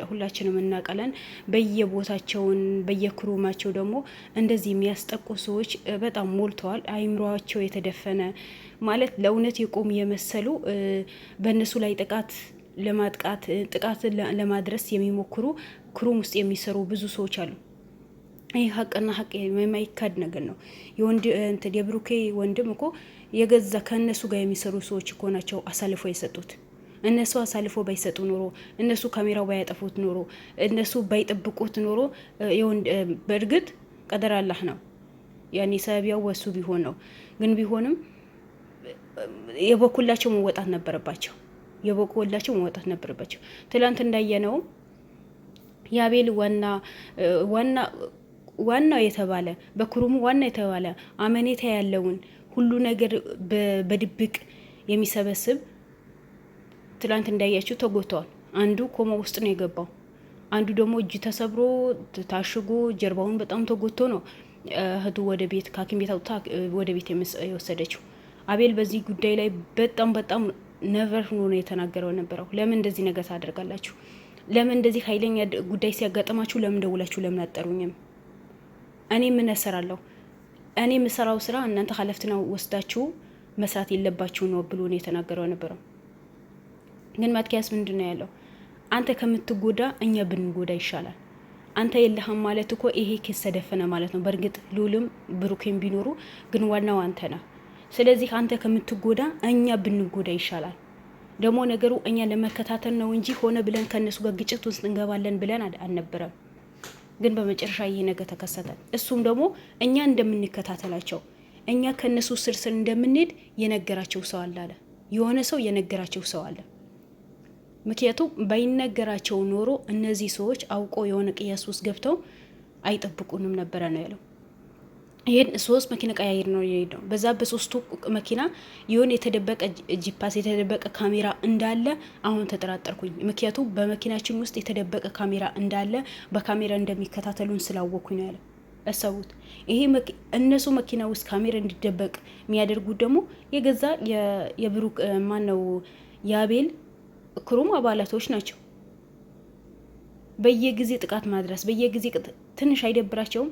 ሁላችንም እናቀለን በየቦታቸውን በየክሩማቸው ደግሞ እንደዚህ የሚያስጠቁ ሰዎች በጣም ሞልተዋል። አይምሯቸው የተደፈነ ማለት ለእውነት የቆሙ የመሰሉ በእነሱ ላይ ጥቃት ለማድረስ የሚሞክሩ ክሩም ውስጥ የሚሰሩ ብዙ ሰዎች አሉ። ይህ ሀቅና ሀቅ የማይካድ ነገር ነው። የብሩኬ ወንድም እኮ የገዛ ከእነሱ ጋር የሚሰሩ ሰዎች እኮ ናቸው አሳልፎ የሰጡት። እነሱ አሳልፎ ባይሰጡ ኖሮ እነሱ ካሜራው ባያጠፉት ኖሮ እነሱ ባይጠብቁት ኖሮ በእርግጥ ቀደር አላህ ነው። ያኔ ሰቢያው ወሱ ቢሆን ነው። ግን ቢሆንም የበኩላቸው መወጣት ነበረባቸው። ትላንት እንዳየነው የአቤል ዋናው የተባለ በክሩሙ ዋና የተባለ አመኔታ ያለውን ሁሉ ነገር በድብቅ የሚሰበስብ ትላንት እንዳያችሁ ተጎተዋል። አንዱ ኮማ ውስጥ ነው የገባው። አንዱ ደግሞ እጅ ተሰብሮ ታሽጎ ጀርባውን በጣም ተጎቶ ነው እህቱ ወደ ቤት ከሐኪም ቤት አውጥታ ወደ ቤት የወሰደችው። አቤል በዚህ ጉዳይ ላይ በጣም ነቨር ሆኖ ነው የተናገረው ነበረው። ለምን እንደዚህ ነገር ታደርጋላችሁ? ለምን እንደዚህ ኃይለኛ ጉዳይ ሲያጋጥማችሁ ለምን ደውላችሁ ለምን አጠሩኝም? እኔ ምን እሰራለሁ? እኔ የምሰራው ስራ እናንተ ኃላፊነትና ወስዳችሁ መስራት የለባችሁ ነው ብሎ ነው የተናገረው ነበረው። ግን ማትኪያስ ምንድን ነው ያለው? አንተ ከምትጎዳ እኛ ብንጎዳ ይሻላል። አንተ የለህም ማለት እኮ ይሄ ኬስ ተደፈነ ማለት ነው። በእርግጥ ሉልም ብሩኬም ቢኖሩ ግን ዋናው አንተ ነህ። ስለዚህ አንተ ከምትጎዳ እኛ ብንጎዳ ይሻላል። ደግሞ ነገሩ እኛ ለመከታተል ነው እንጂ ሆነ ብለን ከነሱ ጋር ግጭት ውስጥ እንገባለን ብለን አልነበረም። ግን በመጨረሻ ይሄ ነገር ተከሰተ። እሱም ደግሞ እኛ እንደምንከታተላቸው እኛ ከነሱ ስር እንደምንሄድ የነገራቸው ሰው አለ። የሆነ ሰው የነገራቸው ሰው አለ። ምክንያቱም ባይነገራቸው ኖሮ እነዚህ ሰዎች አውቆ የሆነ ቅያስ ውስጥ ገብተው አይጠብቁንም ነበረ ነው ያለው። ይሄን 3 መኪና ቀያይር ነው የሄደው። በዛ በሶስቱ መኪና የሆነ የተደበቀ ጂፓስ የተደበቀ ካሜራ እንዳለ አሁን ተጠራጠርኩኝ። ምክንያቱም በመኪናችን ውስጥ የተደበቀ ካሜራ እንዳለ በካሜራ እንደሚከታተሉን ስላወኩኝ ነው ያለው። እሰቡት። ይሄ እነሱ መኪና ውስጥ ካሜራ እንዲደበቅ የሚያደርጉት ደግሞ የገዛ የብሩክ ማነው የአቤል ክሩም አባላቶች ናቸው። በየጊዜ ጥቃት ማድረስ በየጊዜ ትንሽ አይደብራቸውም?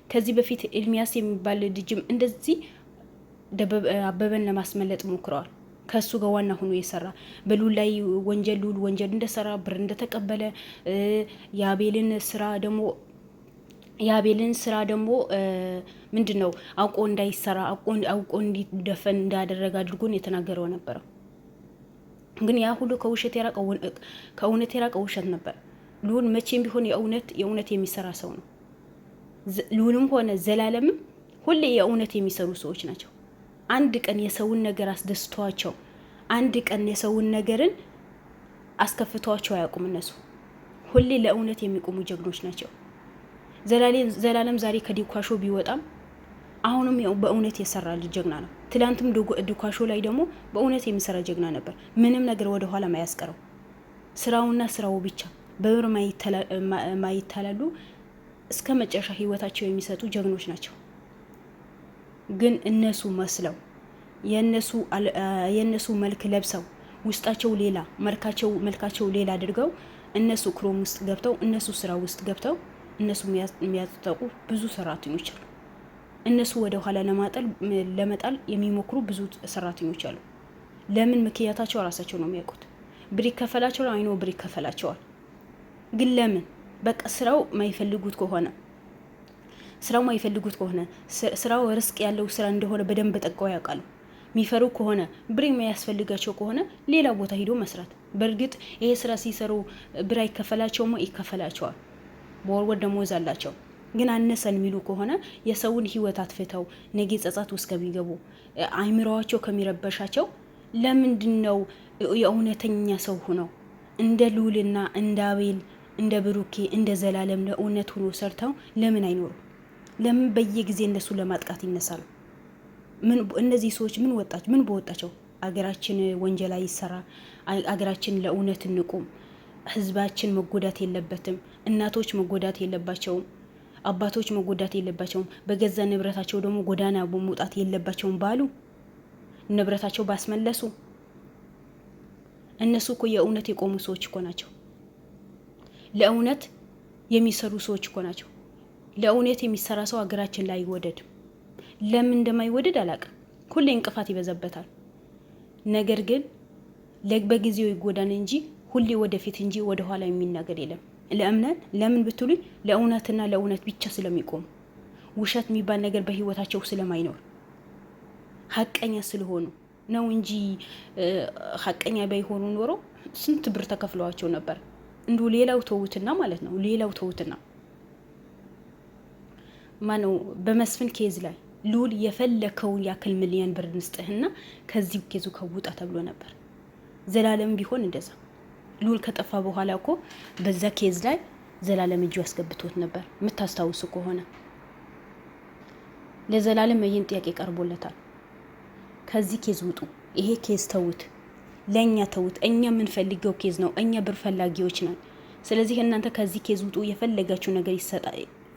ከዚህ በፊት ኤልሚያስ የሚባል ልጅም እንደዚህ አበበን ለማስመለጥ ሞክረዋል። ከሱ ጋር ዋና ሆኖ የሰራ በሉል ላይ ወንጀል እንደሰራ ብር እንደተቀበለ የአቤልን ስራ ደግሞ ምንድነው አውቆ እንዳይሰራ አውቆ እንዲደፈን እንዳደረገ አድርጎን የተናገረው ነበረው። ግን ያ ሁሉ ከእውነት የራቀ ውሸት ነበር። ሉል መቼም ቢሆን የእውነት የሚሰራ ሰው ነው። ሉልም ሆነ ዘላለምም ሁሌ የእውነት የሚሰሩ ሰዎች ናቸው። አንድ ቀን የሰውን ነገር አስደስቷቸው፣ አንድ ቀን የሰውን ነገርን አስከፍቷቸው አያውቁም። እነሱ ሁሌ ለእውነት የሚቆሙ ጀግኖች ናቸው። ዘላለም ዛሬ ከዲኳሾ ቢወጣም አሁንም ያው በእውነት የሰራ ጀግና ነው። ትላንትም ዲኳሾ ላይ ደግሞ በእውነት የሚሰራ ጀግና ነበር። ምንም ነገር ወደ ኋላ ማያስቀረው ስራውና ስራው ብቻ በብር ማይታላሉ እስከ መጨረሻ ህይወታቸው የሚሰጡ ጀግኖች ናቸው። ግን እነሱ መስለው የነሱ መልክ ለብሰው ውስጣቸው ሌላ መልካቸው ሌላ አድርገው እነሱ ክሮም ውስጥ ገብተው እነሱ ስራ ውስጥ ገብተው እነሱ የሚያጠቁ ብዙ ሰራተኞች አሉ። እነሱ ወደ ኋላ ለመጣል የሚሞክሩ ብዙ ሰራተኞች አሉ። ለምን? ምክንያታቸው ራሳቸው ነው የሚያውቁት። ብር ይከፈላቸው አይኖ ብር ይከፈላቸዋል። ግን ለምን? በቃ ስራው ማይፈልጉት ከሆነ ስራው ርስቅ ያለው ስራ እንደሆነ በደንብ ጠቀው ያውቃሉ። የሚፈሩ ከሆነ ብር የሚያስፈልጋቸው ከሆነ ሌላ ቦታ ሄዶ መስራት። በእርግጥ ይሄ ስራ ሲሰሩ ብር አይከፈላቸውም? ይከፈላቸዋል። በወር ደሞዝ አላቸው። ግን አነሰን የሚሉ ከሆነ የሰውን ህይወት አትፍተው ነገ ጸጸት ውስጥ ከሚገቡ አይምሮዋቸው ከሚረበሻቸው ለምንድን ነው የእውነተኛ ሰው ሆነው እንደ ሉልና እንደ አቤል እንደ ብሩኬ እንደ ዘላለም ለእውነት ሆኖ ሰርተው ለምን አይኖሩ? ለምን በየጊዜ እነሱ ለማጥቃት ይነሳሉ? እነዚህ ሰዎች ምን በወጣቸው? አገራችን ወንጀል አይሰራ፣ አገራችን ለእውነት እንቁም፣ ህዝባችን መጎዳት የለበትም፣ እናቶች መጎዳት የለባቸውም፣ አባቶች መጎዳት የለባቸውም፣ በገዛ ንብረታቸው ደግሞ ጎዳና በመውጣት የለባቸውም ባሉ ንብረታቸው ባስመለሱ እነሱ እኮ የእውነት የቆሙ ሰዎች እኮ ናቸው። ለእውነት የሚሰሩ ሰዎች እኮ ናቸው። ለእውነት የሚሰራ ሰው ሀገራችን ላይ አይወደድም። ለምን እንደማይወደድ አላውቅም። ሁሌ እንቅፋት ይበዛበታል። ነገር ግን በጊዜው ይጎዳን እንጂ ሁሌ ወደፊት እንጂ ወደ ኋላ የሚናገር የለም። ለእምነት ለምን ብትሉኝ ለእውነትና ለእውነት ብቻ ስለሚቆሙ ውሸት የሚባል ነገር በህይወታቸው ስለማይኖር ሀቀኛ ስለሆኑ ነው እንጂ ሀቀኛ ባይሆኑ ኖሮ ስንት ብር ተከፍለዋቸው ነበር። እንዲሁ ሌላው ተውትና ማለት ነው። ሌላው ተውትና ማነው በመስፍን ኬዝ ላይ ልዑል የፈለከውን ያክል ሚሊዮን ብር እንስጥህና ከዚህ ኬዙ ከውጣ ተብሎ ነበር። ዘላለም ቢሆን እንደዛ ልዑል ከጠፋ በኋላ እኮ በዛ ኬዝ ላይ ዘላለም እጁ ያስገብቶት ነበር። የምታስታውሱ ከሆነ ለዘላለም ይህን ጥያቄ ቀርቦለታል። ከዚህ ኬዝ ውጡ፣ ይሄ ኬዝ ተውት፣ ለእኛ ተውት፣ እኛ የምንፈልገው ኬዝ ነው፣ እኛ ብር ፈላጊዎች ነን። ስለዚህ እናንተ ከዚህ ኬዝ ውጡ፣ የፈለጋችሁ ነገር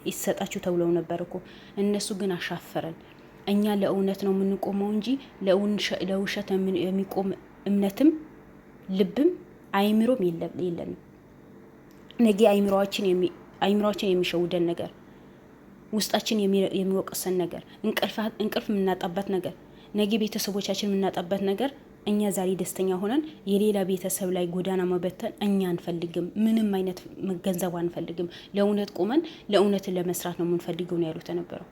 ይሰጣችሁ ተብለው ነበር እኮ። እነሱ ግን አሻፈረን። እኛ ለእውነት ነው የምንቆመው እንጂ ለውሸት የሚቆም እምነትም ልብም አይምሮም የለንም። ነገ አይምሮአችን የሚሸውደን ነገር፣ ውስጣችን የሚወቅሰን ነገር፣ እንቅልፍ የምናጣበት ነገር፣ ነገ ቤተሰቦቻችን የምናጣበት ነገር፣ እኛ ዛሬ ደስተኛ ሆነን የሌላ ቤተሰብ ላይ ጎዳና መበተን እኛ አንፈልግም። ምንም አይነት ገንዘብ አንፈልግም። ለእውነት ቆመን ለእውነትን ለመስራት ነው የምንፈልገው ነው ያሉት የነበረው።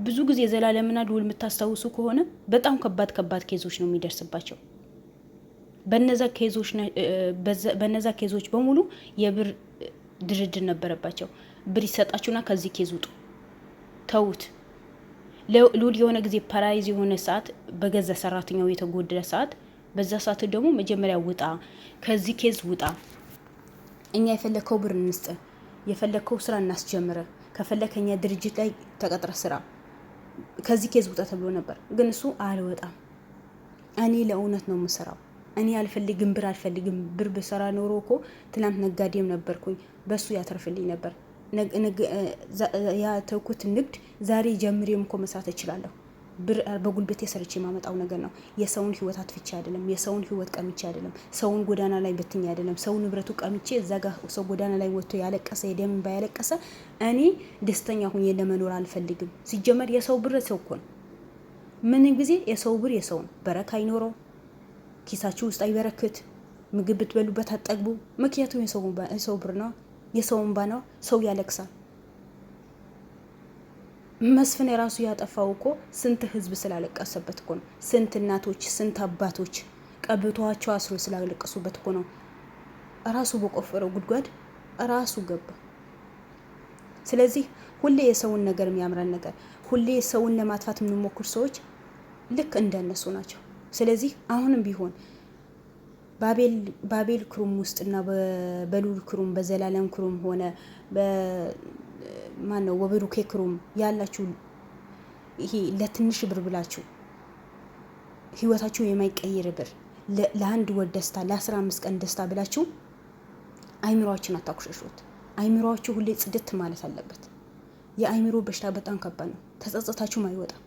ብዙ ጊዜ ዘላለምና ልዑል የምታስታውሱ ከሆነ በጣም ከባድ ኬዞች ነው የሚደርስባቸው። በነዛ ኬዞች በሙሉ የብር ድርድር ነበረባቸው። ብር ይሰጣችሁና ከዚህ ኬዝ ውጡ፣ ተውት። ልዑል የሆነ ጊዜ ፓራይዝ የሆነ ሰዓት በገዛ ሰራተኛው የተጎደለ ሰዓት፣ በዛ ሰዓት ደግሞ መጀመሪያ ውጣ፣ ከዚህ ኬዝ ውጣ፣ እኛ የፈለከው ብር እንስጥ፣ የፈለከው ስራ እናስጀምረ፣ ከፈለከኛ ድርጅት ላይ ተቀጥረ ስራ፣ ከዚህ ኬዝ ውጣ ተብሎ ነበር። ግን እሱ አልወጣም፣ እኔ ለእውነት ነው የምሰራው፣ እኔ አልፈልግም፣ ብር አልፈልግም። ብር በሰራ ኖሮ እኮ ትናንት ነጋዴም ነበርኩኝ፣ በሱ ያተርፍልኝ ነበር። ያተውኩት ንግድ ዛሬ ጀምሬም እኮ መስራት እችላለሁ። ብር በጉልበቴ ሰርቼ የማመጣው ነገር ነው። የሰውን ህይወት አትፍቼ አይደለም፣ የሰውን ህይወት ቀምቼ አይደለም፣ ሰውን ጎዳና ላይ በትኜ አይደለም፣ ሰው ንብረቱ ቀምቼ እዛ ጋር ሰው ጎዳና ላይ ወጥቶ ያለቀሰ የደም እንባ ያለቀሰ እኔ ደስተኛ ሁኜ ለመኖር አልፈልግም። ሲጀመር የሰው ብር ሰው እኮ ነው። ምን ጊዜ የሰው ብር የሰው ነው። በረካ አይኖረው፣ ኪሳችሁ ውስጥ አይበረክት፣ ምግብ ብትበሉበት አጠግቡ። ምክንያቱም የሰው ብር ነው፣ የሰው እንባ ነው፣ ሰው ያለቅሳል። መስፍን የራሱ ያጠፋው እኮ ስንት ህዝብ ስላለቀሰበት እኮ ነው። ስንት እናቶች፣ ስንት አባቶች ቀብቷቸው አስሮ ስላለቀሱበት እኮ ነው። ራሱ በቆፈረው ጉድጓድ ራሱ ገባ። ስለዚህ ሁሌ የሰውን ነገር የሚያምረን ነገር፣ ሁሌ ሰውን ለማጥፋት የምንሞክር ሰዎች ልክ እንደነሱ ናቸው። ስለዚህ አሁንም ቢሆን ባቤል ክሩም ውስጥና በልዑል ክሩም በዘላለም ክሩም ሆነ ማነው ወበሩኬ ክሩም ያላችሁ ይሄ ለትንሽ ብር ብላችሁ ህይወታችሁ የማይቀየር ብር ለአንድ ወር ደስታ ለ15 ቀን ደስታ ብላችሁ አይምሮአችሁን አታኩሸሹት። አይምሮአችሁ ሁሌ ጽድት ማለት አለበት። የአይምሮ በሽታ በጣም ከባድ ነው። ተጸጸታችሁም አይወጣም።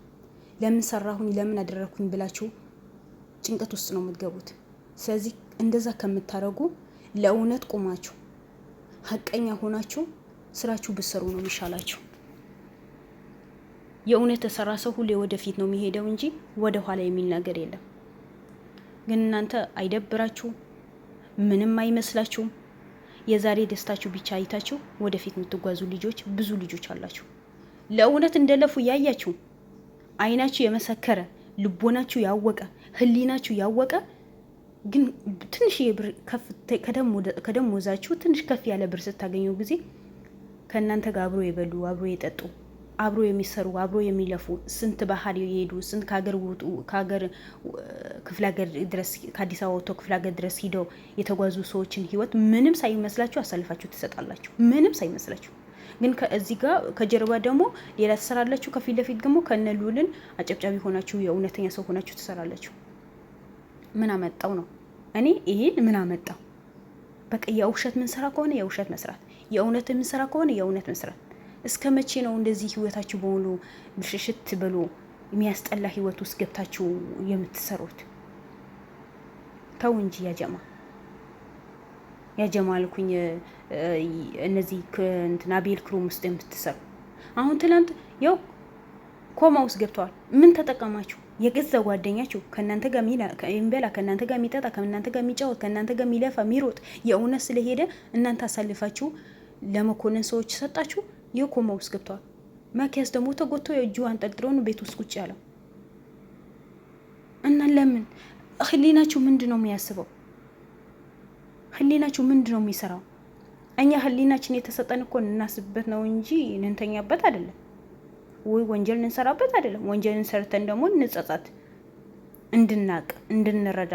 ለምን ሰራሁኝ ለምን አደረኩኝ ብላችሁ ጭንቀት ውስጥ ነው የምትገቡት። ስለዚህ እንደዛ ከምታረጉ ለእውነት ቆማችሁ ሀቀኛ ሆናችሁ ስራችሁ ብትሰሩ ነው የሚሻላችሁ። የእውነት ተሰራ ሰው ሁሌ ወደፊት ነው የሚሄደው እንጂ ወደ ኋላ የሚል ነገር የለም። ግን እናንተ አይደብራችሁ? ምንም አይመስላችሁም? የዛሬ ደስታችሁ ብቻ አይታችሁ ወደፊት የምትጓዙ ልጆች ብዙ ልጆች አላችሁ። ለእውነት እንደለፉ ያያችሁ፣ አይናችሁ የመሰከረ፣ ልቦናችሁ ያወቀ፣ ህሊናችሁ ያወቀ ግን ትንሽ የብር ከደሞዛችሁ ትንሽ ከፍ ያለ ብር ስታገኙ ጊዜ ከእናንተ ጋር አብሮ የበሉ አብሮ የጠጡ አብሮ የሚሰሩ አብሮ የሚለፉ ስንት ባህር የሄዱ ስንት ከሀገር ክፍለ ሀገር ድረስ ከአዲስ አበባ ወጥቶ ክፍለ ሀገር ድረስ ሂደው የተጓዙ ሰዎችን ህይወት ምንም ሳይመስላችሁ አሳልፋችሁ ትሰጣላችሁ። ምንም ሳይመስላችሁ ግን ከዚህ ጋር ከጀርባ ደግሞ ሌላ ትሰራላችሁ። ከፊት ለፊት ደግሞ ከነ ልዑልን አጨብጫቢ ሆናችሁ የእውነተኛ ሰው ሆናችሁ ትሰራላችሁ። ምን አመጣው ነው? እኔ ይሄን ምን አመጣው? በቃ የውሸት ምን ሰራ ከሆነ የውሸት መስራት፣ የእውነት ምን ሰራ ከሆነ የእውነት መስራት። እስከ መቼ ነው እንደዚህ ህይወታችሁ በሙሉ ብሽሽት ብሎ የሚያስጠላ ህይወት ውስጥ ገብታችሁ የምትሰሩት? ተው እንጂ ያጀማ። ያጀማልኩኝ እነዚህ እንትና አቤል ክሩም ውስጥ የምትሰሩ አሁን ትናንት ያው ኮማ ውስጥ ገብተዋል። ምን ተጠቀማችሁ? የገዛ ጓደኛችሁ ከእናንተ ጋር የሚበላ ከእናንተ ጋር የሚጠጣ ከእናንተ ጋር የሚጫወት ከእናንተ ጋር የሚለፋ የሚሮጥ የእውነት ስለሄደ እናንተ አሳልፋችሁ ለመኮንን ሰዎች ሰጣችሁ። የኮማ ውስጥ ገብተዋል። ማኪያስ ደግሞ ተጎቶ የእጁ አንጠልጥሎን ቤት ውስጥ ቁጭ ያለው እና ለምን ህሊናችሁ ምንድን ነው የሚያስበው? ህሊናችሁ ምንድን ነው የሚሰራው? እኛ ህሊናችን የተሰጠን እኮ እናስብበት ነው እንጂ እንንተኛበት አይደለም፣ ወይ ወንጀል እንሰራበት አይደለም። ወንጀልን ሰርተን ደግሞ እንጸጸት፣ እንድናቅ፣ እንድንረዳ።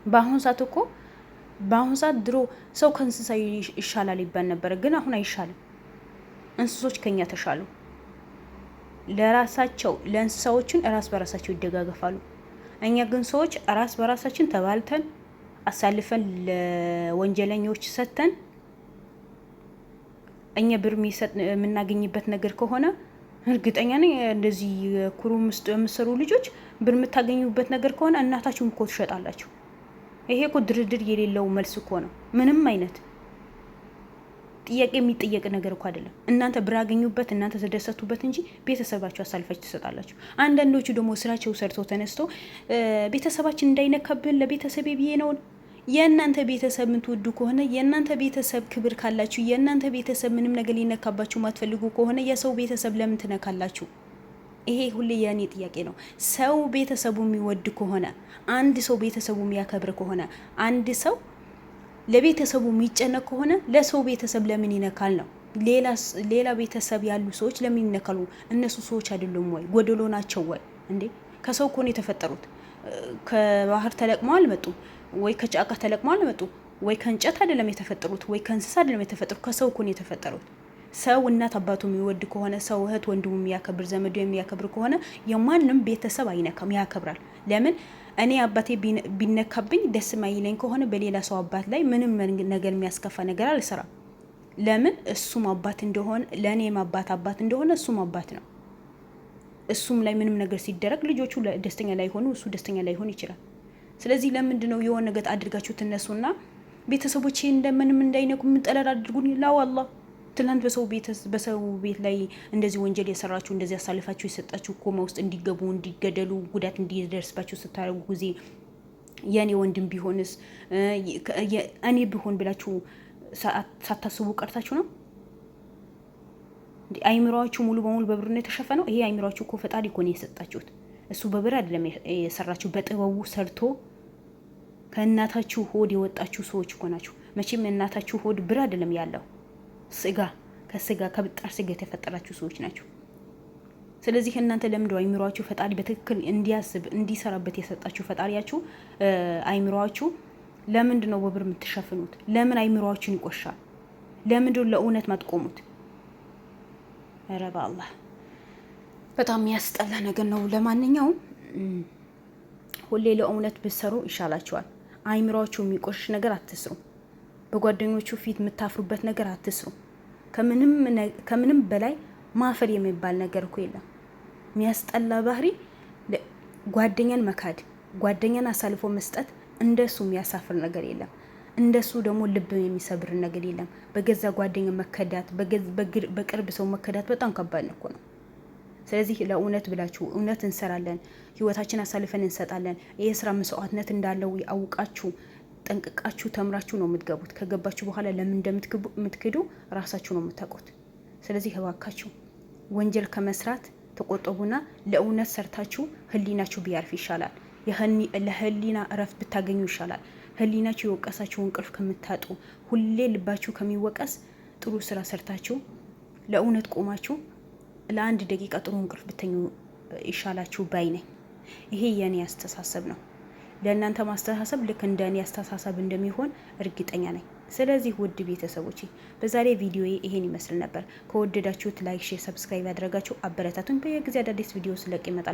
በአሁን ሰዓት ድሮ ሰው ከእንስሳ ይሻላል ይባል ነበር፣ ግን አሁን አይሻልም። እንስሶች ከኛ ተሻሉ። ለእንስሳዎችን ራስ በራሳቸው ይደጋገፋሉ። እኛ ግን ሰዎች ራስ በራሳችን ተባልተን አሳልፈን ለወንጀለኞች ሰተን እኛ ብር የምናገኝበት ነገር ከሆነ እርግጠኛ ነኝ እንደዚህ ኩሩም ውስጥ የምትሰሩ ልጆች ብር የምታገኙበት ነገር ከሆነ እናታችሁን እኮ ትሸጣላችሁ። ይሄ እኮ ድርድር የሌለው መልስ እኮ ነው። ምንም አይነት ጥያቄ የሚጠየቅ ነገር እኮ አይደለም። እናንተ ብር አገኙበት፣ እናንተ ተደሰቱበት እንጂ ቤተሰባችሁ አሳልፋችሁ ትሰጣላችሁ። አንዳንዶቹ ደግሞ ስራቸው ሰርተው ተነስተው ቤተሰባችን እንዳይነካብን ለቤተሰቤ ብዬ ነው። የእናንተ ቤተሰብ የምትወዱ ከሆነ የእናንተ ቤተሰብ ክብር ካላችሁ የእናንተ ቤተሰብ ምንም ነገር ሊነካባችሁ ማትፈልጉ ከሆነ የሰው ቤተሰብ ለምን ትነካላችሁ? ይሄ ሁሌ የኔ ጥያቄ ነው። ሰው ቤተሰቡ የሚወድ ከሆነ አንድ ሰው ቤተሰቡ የሚያከብር ከሆነ አንድ ሰው ለቤተሰቡ የሚጨነቅ ከሆነ ለሰው ቤተሰብ ለምን ይነካል ነው። ሌላ ቤተሰብ ያሉ ሰዎች ለምን ይነካሉ? እነሱ ሰዎች አይደሉም ወይ? ጎደሎ ናቸው ወይ? እንዴ ከሰው እኮ ነው የተፈጠሩት። ከባህር ተለቅመው አልመጡም ወይ? ከጫካ ተለቅመው አልመጡም ወይ? ከእንጨት አይደለም የተፈጠሩት ወይ ከእንስሳ አይደለም የተፈጠሩት። ከሰው እኮ ነው የተፈጠሩት። ሰው እናት አባቱ የሚወድ ከሆነ ሰው እህት ወንድሙ የሚያከብር ዘመዱ የሚያከብር ከሆነ የማንም ቤተሰብ አይነካም፣ ያከብራል። ለምን እኔ አባቴ ቢነካብኝ ደስ ማይለኝ ከሆነ በሌላ ሰው አባት ላይ ምንም ነገር የሚያስከፋ ነገር አልሰራም። ለምን እሱም አባት እንደሆነ ለእኔም አባት እንደሆነ እሱም አባት ነው። እሱም ላይ ምንም ነገር ሲደረግ ልጆቹ ደስተኛ ላይ ሆኑ እሱ ደስተኛ ላይ ሆን ይችላል። ስለዚህ ለምንድን ነው የሆነ ነገር አድርጋችሁ ትነሱና ቤተሰቦቼ እንደምንም እንዳይነኩ ምንጠለል አድርጉኝ ላዋላ ትላንት በሰው ቤት ላይ እንደዚህ ወንጀል የሰራችሁ እንደዚህ አሳልፋችሁ የሰጣችሁ ኮማ ውስጥ እንዲገቡ እንዲገደሉ ጉዳት እንዲደርስባችሁ ስታደርጉ ጊዜ የኔ ወንድም ቢሆንስ እኔ ቢሆን ብላችሁ ሳታስቡ ቀርታችሁ ነው። አይምሮአችሁ ሙሉ በሙሉ በብር ነው የተሸፈነው። ይሄ አይምሮአችሁ እኮ ፈጣሪ እኮ ነው የሰጣችሁት። እሱ በብር አይደለም የሰራችሁ፣ በጥበቡ ሰርቶ ከእናታችሁ ሆድ የወጣችሁ ሰዎች እኮ ናችሁ። መቼም እናታችሁ ሆድ ብር አይደለም ያለው ስጋ ከብጣር ስጋ የተፈጠራችሁ ሰዎች ናቸው። ስለዚህ እናንተ ለምንድነው አይምሮአችሁ ፈጣሪ በትክክል እንዲያስብ እንዲሰራበት የሰጣችሁ ፈጣሪያችሁ አይምሮአችሁ ለምንድነው በብር የምትሸፍኑት? ለምን አይምሮአችሁን ይቆሻል? ለምንድነው ለእውነት ማትቆሙት? ኧረ በአላህ በጣም ያስጠላ ነገር ነው። ለማንኛውም ሁሌ ለእውነት ብትሰሩ ይሻላችኋል። አይምሮአችሁ የሚቆሽሽ ነገር አትስሩ። በጓደኞቹ ፊት የምታፍሩበት ነገር አትስሩ። ከምንም በላይ ማፈር የሚባል ነገር እኮ የለም። የሚያስጠላ ባህሪ ጓደኛን መካድ፣ ጓደኛን አሳልፎ መስጠት፣ እንደሱ የሚያሳፍር ነገር የለም። እንደሱ ደግሞ ልብ የሚሰብር ነገር የለም። በገዛ ጓደኛ መከዳት፣ በቅርብ ሰው መከዳት በጣም ከባድ እኮ ነው። ስለዚህ ለእውነት ብላችሁ እውነት እንሰራለን፣ ህይወታችን አሳልፈን እንሰጣለን። ይህ ስራ መስዋዕትነት እንዳለው ያውቃችሁ ጠንቅቃችሁ ተምራችሁ ነው የምትገቡት። ከገባችሁ በኋላ ለምን እንደምትክዱ ራሳችሁ ነው የምታውቁት። ስለዚህ እባካችሁ ወንጀል ከመስራት ተቆጠቡና ለእውነት ሰርታችሁ ህሊናችሁ ቢያርፍ ይሻላል። ለህሊና እረፍት ብታገኙ ይሻላል። ህሊናችሁ የወቀሳችሁ እንቅልፍ ከምታጡ፣ ሁሌ ልባችሁ ከሚወቀስ ጥሩ ስራ ሰርታችሁ ለእውነት ቆማችሁ ለአንድ ደቂቃ ጥሩ እንቅልፍ ብተኙ ይሻላችሁ ባይ ነኝ። ይሄ የኔ አስተሳሰብ ነው። ለእናንተ ማስተሳሰብ ልክ እንደ እኔ አስተሳሰብ እንደሚሆን እርግጠኛ ነኝ። ስለዚህ ውድ ቤተሰቦቼ በዛሬ ቪዲዮ ይሄን ይመስል ነበር። ከወደዳችሁት ላይክ፣ ሼር፣ ሰብስክራይብ ያደረጋችሁ አበረታቱን። በየጊዜ አዳዲስ ቪዲዮ ስለቅ ይመጣል።